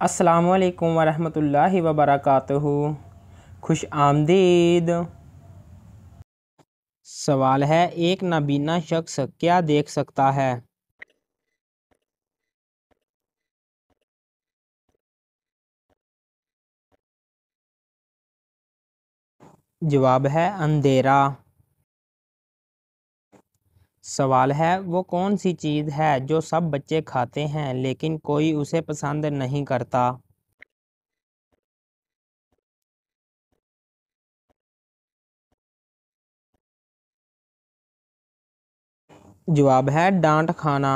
अस्सलामुअलैकुम वरहमतुल्लाहि वबरकातुहू। खुश आमदीद। सवाल है, एक नाबीना शख्स क्या देख सकता है? जवाब है अंधेरा। सवाल है, वो कौन सी चीज़ है जो सब बच्चे खाते हैं लेकिन कोई उसे पसंद नहीं करता? जवाब है डांट खाना।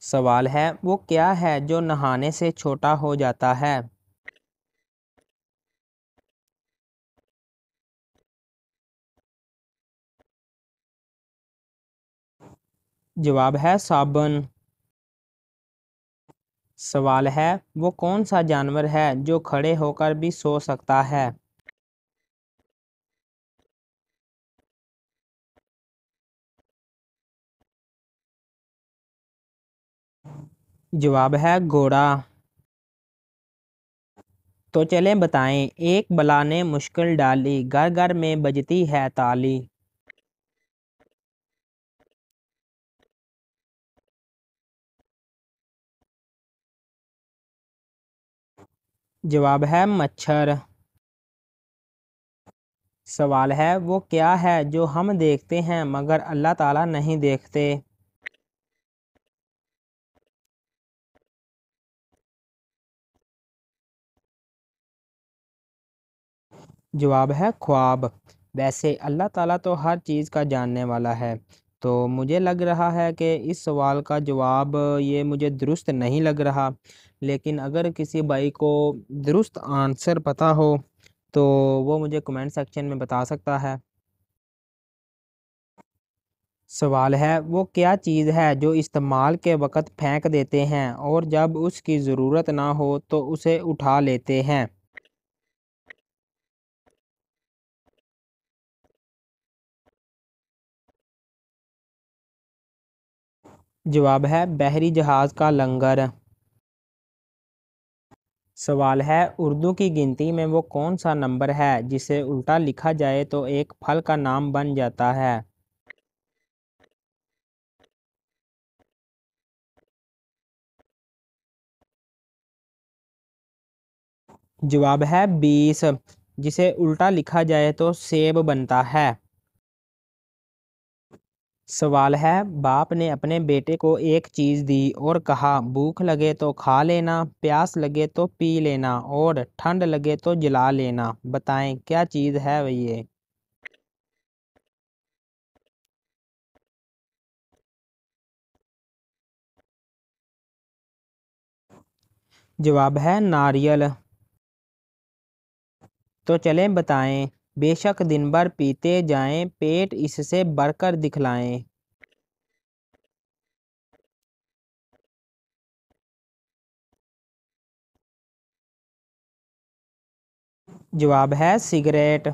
सवाल है, वो क्या है जो नहाने से छोटा हो जाता है? जवाब है साबुन। सवाल है, वो कौन सा जानवर है जो खड़े होकर भी सो सकता है? जवाब है घोड़ा। तो चलें बताएं, एक बला ने मुश्किल डाली, घर घर में बजती है ताली। जवाब है मच्छर। सवाल है, वो क्या है जो हम देखते हैं मगर अल्लाह ताला नहीं देखते? जवाब है ख्वाब। वैसे अल्लाह ताला तो हर चीज़ का जानने वाला है, तो मुझे लग रहा है कि इस सवाल का जवाब ये मुझे दुरुस्त नहीं लग रहा। लेकिन अगर किसी भाई को दुरुस्त आंसर पता हो तो वो मुझे कमेंट सेक्शन में बता सकता है। सवाल है, वो क्या चीज़ है जो इस्तेमाल के वक़्त फेंक देते हैं और जब उसकी ज़रूरत ना हो तो उसे उठा लेते हैं? जवाब है बहरी जहाज़ का लंगर। सवाल है, उर्दू की गिनती में वो कौन सा नंबर है जिसे उल्टा लिखा जाए तो एक फल का नाम बन जाता है? जवाब है 20, जिसे उल्टा लिखा जाए तो सेब बनता है। सवाल है, बाप ने अपने बेटे को एक चीज़ दी और कहा, भूख लगे तो खा लेना, प्यास लगे तो पी लेना और ठंड लगे तो जला लेना। बताएं क्या चीज़ है वह ये? जवाब है नारियल। तो चलें बताएं, बेशक दिन भर पीते जाएं, पेट इससे भरकर दिखलाएं। जवाब है सिगरेट।